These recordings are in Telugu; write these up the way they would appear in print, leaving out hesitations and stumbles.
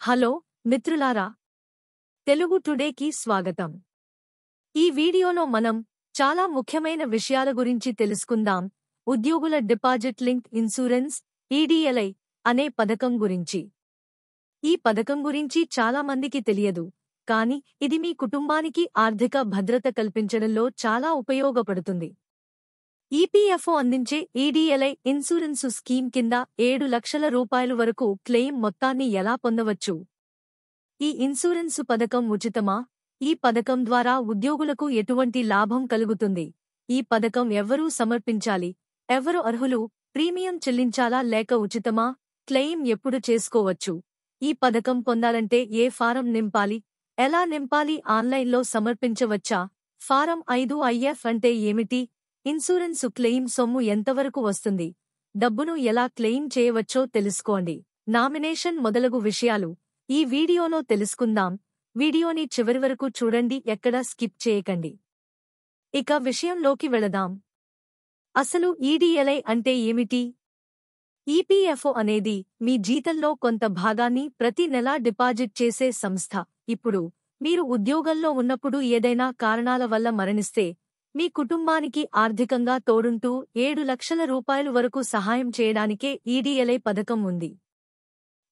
హలో మిత్రులారా, తెలుగు టుడేకి స్వాగతం. ఈ వీడియోలో మనం చాలా ముఖ్యమైన విషయాల గురించి తెలుసుకుందాం. ఉద్యోగుల డిపాజిట్ లింక్ ఇన్సూరెన్స్ ఈడీఎల్ఐ అనే పథకం గురించి. ఈ పథకం గురించి చాలా మందికి తెలియదు, కానీ ఇది మీ కుటుంబానికి ఆర్థిక భద్రత కల్పించడంలో చాలా ఉపయోగపడుతుంది. ఈపీఎఫ్ఓ అందించే ఈడీఎల్ఐ ఇన్సూరెన్సు స్కీమ్ కింద 7 లక్షల రూపాయలు వరకు క్లెయిమ్ మొత్తాన్ని ఎలా పొందవచ్చు? ఈ ఇన్సూరెన్సు పథకం ఉచితమా? ఈ పథకం ద్వారా ఉద్యోగులకు ఎటువంటి లాభం కలుగుతుంది? ఈ పథకం ఎవరూ సమర్పించాలి? ఎవరు అర్హులు? ప్రీమియం చెల్లించాలా లేక ఉచితమా? క్లెయిమ్ ఎప్పుడు చేసుకోవచ్చు? ఈ పథకం పొందాలంటే ఏ ఫారం నింపాలి? ఎలా నింపాలి? ఆన్లైన్లో సమర్పించవచ్చా? ఫారం 5IF అంటే ఏమిటి? ఇన్సూరెన్సు క్లెయిమ్ సొమ్ము ఎంతవరకు వస్తుంది? డబ్బును ఎలా క్లెయిమ్ చేయవచ్చో తెలుసుకోండి. నామినేషన్ మొదలగు విషయాలు ఈ వీడియోలో తెలుసుకుందాం. వీడియోని చివరి వరకు చూడండి, ఎక్కడా స్కిప్ చేయకండి. ఇక విషయంలోకి వెళదాం. అసలు ఈడీఎల్ఐ అంటే ఏమిటి? ఈపీఎఫ్ఓ అనేది మీ జీతంలో కొంత భాగాన్ని ప్రతి నెలా డిపాజిట్ చేసే సంస్థ. ఇప్పుడు మీరు ఉద్యోగంలో ఉన్నప్పుడు ఏదైనా కారణాల వల్ల మరణిస్తే మీ కుటుంబానికి ఆర్థికంగా తోడుంటూ 7 లక్షల రూపాయలు వరకు సహాయం చేయడానికే ఈడీఎల్ఐ పథకం ఉంది.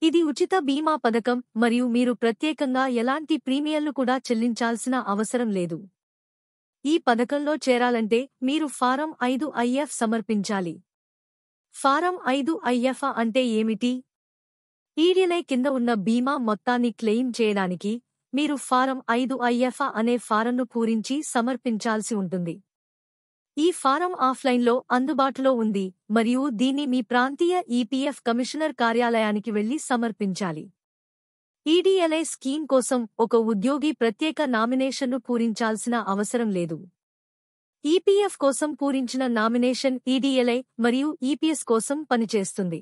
ఇది ఉచిత బీమా పథకం మరియు మీరు ప్రత్యేకంగా ఎలాంటి ప్రీమియంలు కూడా చెల్లించాల్సిన అవసరం లేదు. ఈ పథకంలో చేరాలంటే మీరు ఫారం 5IF సమర్పించాలి. ఫారం 5IF అంటే ఏమిటి? ఈడీఎల్ఐ కింద ఉన్న బీమా మొత్తాన్ని క్లెయిమ్ చేయడానికి మీరు ఫారం 5IF అనే ఫారంను పూరించి సమర్పించాల్సి ఉంటుంది. ఈ ఫారం ఆఫ్లైన్లో అందుబాటులో ఉంది మరియు దీన్ని మీ ప్రాంతీయ ఈపీఎఫ్ కమిషనర్ కార్యాలయానికి వెళ్లి సమర్పించాలి. ఈడీఎల్ఐ స్కీమ్ కోసం ఒక ఉద్యోగి ప్రత్యేక నామినేషన్ను పూరించాల్సిన అవసరం లేదు. ఈపీఎఫ్ కోసం పూరించిన నామినేషన్ ఈడీఎల్ఐ మరియు ఈపీఎస్ కోసం పనిచేస్తుంది.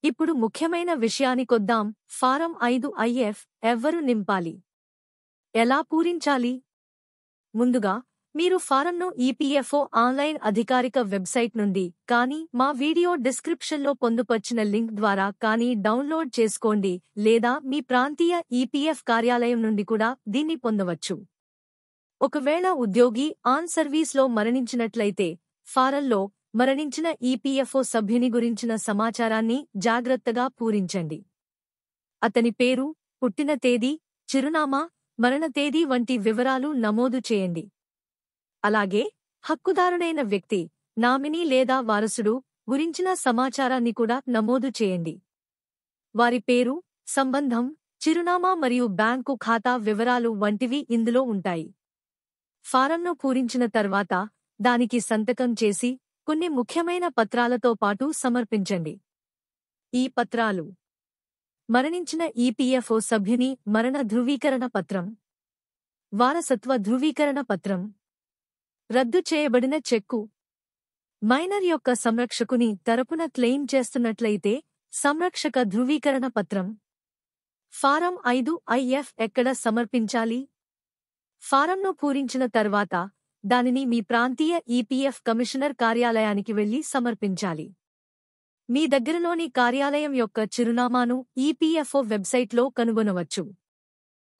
ఇప్పుడు ముఖ్యమైన విషయానికొద్దాం. ఫారం 5IF ఎవ్వరు నింపాలి? ఎలా పూరించాలి? ముందుగా మీరు ఫారంను ఈపీఎఫ్ఓ ఆన్లైన్ అధికారిక వెబ్సైట్ నుండి కానీ మా వీడియో డిస్క్రిప్షన్లో పొందుపర్చిన లింక్ ద్వారా కానీ డౌన్లోడ్ చేసుకోండి, లేదా మీ ప్రాంతీయ ఈపీఎఫ్ కార్యాలయం నుండి కూడా దీన్ని పొందవచ్చు. ఒకవేళ ఉద్యోగి ఆన్ సర్వీస్లో మరణించినట్లయితే ఫారంలో మరణించిన ఈపీఎఫ్ఓ సభ్యుని గురించిన సమాచారాన్ని జాగ్రత్తగా పూరించండి. అతని పేరు, పుట్టిన తేదీ, చిరునామా, మరణ తేదీ వంటి వివరాలు నమోదు చేయండి. అలాగే హక్కుదారుడైన వ్యక్తి, నామినీ లేదా వారసుడు గురించిన సమాచారాన్ని కూడా నమోదు చేయండి. వారి పేరు, సంబంధం, చిరునామా మరియు బ్యాంకు ఖాతా వివరాలు వంటివి ఇందులో ఉంటాయి. ఫారంను పూరించిన తర్వాత దానికి సంతకం చేసి కొన్ని ముఖ్యమైన పత్రాలతో పాటు సమర్పించండి. ఈ పత్రాలు: మరణించిన ఈపీఎఫ్ఓ సభ్యుని మరణ ధృవీకరణ పత్రం, వారసత్వ ధృవీకరణ పత్రం, రద్దు చేయబడిన చెక్కు, మైనర్ యొక్క సంరక్షకుని తరపున క్లెయిమ్ చేస్తున్నట్లయితే సంరక్షక ధృవీకరణ పత్రం. ఫారం 5IF ఎక్కడ సమర్పించాలి? ఫారంను పూరించిన తర్వాత దానిని మీ ప్రాంతీయ ఈపీఎఫ్ కమిషనర్ కార్యాలయానికి వెళ్లి సమర్పించాలి. మీ దగ్గరలోని కార్యాలయం యొక్క చిరునామాను ఈపీఎఫ్ఓ వెబ్సైట్లో కనుగొనవచ్చు.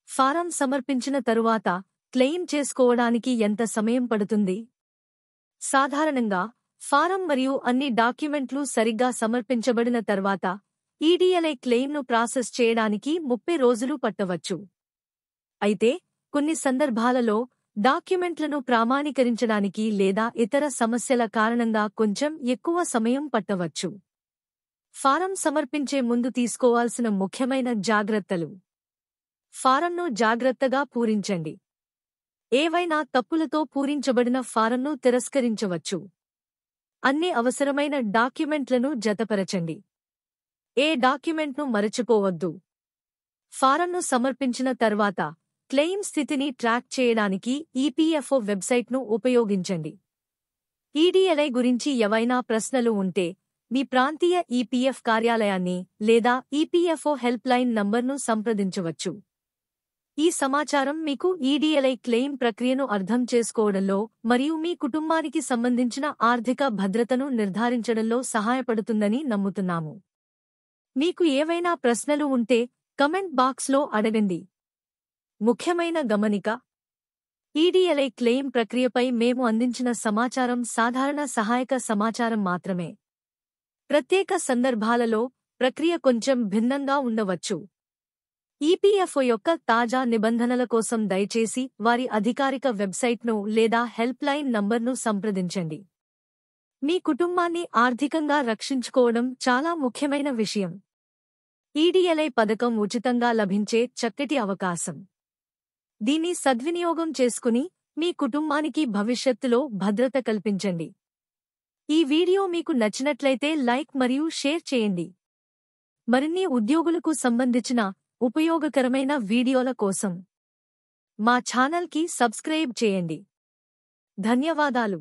ఫారం సమర్పించిన తరువాత క్లెయిమ్ చేసుకోవడానికి ఎంత సమయం పడుతుంది? సాధారణంగా ఫారం మరియు అన్ని డాక్యుమెంట్లు సరిగ్గా సమర్పించబడిన తర్వాత ఈడీఎల్ఐ క్లెయిమ్ను ప్రాసెస్ చేయడానికి 30 రోజులు పట్టవచ్చు. అయితే కొన్ని సందర్భాలలో డాక్యుమెంట్లను ప్రామాణీకరించడానికి లేదా ఇతర సమస్యల కారణంగా కొంచెం ఎక్కువ సమయం పట్టవచ్చు. ఫారం సమర్పించే ముందు తీసుకోవాల్సిన ముఖ్యమైన జాగ్రత్తలు: ఫారంను జాగ్రత్తగా పూరించండి. ఏవైనా తప్పులతో పూరించబడిన ఫారంను తిరస్కరించవచ్చు. అన్ని అవసరమైన డాక్యుమెంట్లను జతపరచండి. ఏ డాక్యుమెంట్ను మరచిపోవద్దు. ఫారంను సమర్పించిన తర్వాత క్లెయిమ్ స్థితిని ట్రాక్ చేయడానికి ఈపీఎఫ్ఓ వెబ్సైట్ను ఉపయోగించండి. ఈడీఎల్ఐ గురించి ఏవైనా ప్రశ్నలు ఉంటే మీ ప్రాంతీయ ఈపీఎఫ్ కార్యాలయాన్ని లేదా ఈపీఎఫ్ఓ హెల్ప్ లైన్ నంబర్ను సంప్రదించవచ్చు. ఈ సమాచారం మీకు ఈడీఎల్ఐ క్లెయిమ్ ప్రక్రియను అర్థం చేసుకోవడంలో మరియు మీ కుటుంబానికి సంబంధించిన ఆర్థిక భద్రతను నిర్ధారించడంలో సహాయపడుతుందని నమ్ముతున్నాము. మీకు ఏవైనా ప్రశ్నలు ఉంటే కమెంట్ బాక్స్లో అడగండి. ముఖ్యమైన గమనిక: ఈడీఎల్ఐ క్లెయిమ్ ప్రక్రియపై మేము అందించిన సమాచారం సాధారణ సహాయక సమాచారం మాత్రమే. ప్రత్యేక సందర్భాలలో ప్రక్రియ కొంచెం భిన్నంగా ఉండవచ్చు. ఈపీఎఫ్ఓ యొక్క తాజా నిబంధనల కోసం దయచేసి వారి అధికారిక వెబ్సైట్ను లేదా హెల్ప్లైన్ నంబర్ను సంప్రదించండి. మీ కుటుంబాన్ని ఆర్థికంగా రక్షించుకోవడం చాలా ముఖ్యమైన విషయం. ఈడీఎల్ఐ పథకం ఉచితంగా లభించే చక్కటి అవకాశం. దీన్ని సద్వినియోగం చేసుకుని మీ కుటుంబానికి భవిష్యత్తులో భద్రత కల్పించండి. ఈ వీడియో మీకు నచ్చినట్లయితే లైక్ మరియు షేర్ చేయండి. మరిన్ని ఉద్యోగులకు సంబంధించిన ఉపయోగకరమైన వీడియోల కోసం మా ఛానల్కి సబ్స్క్రైబ్ చేయండి. ధన్యవాదాలు.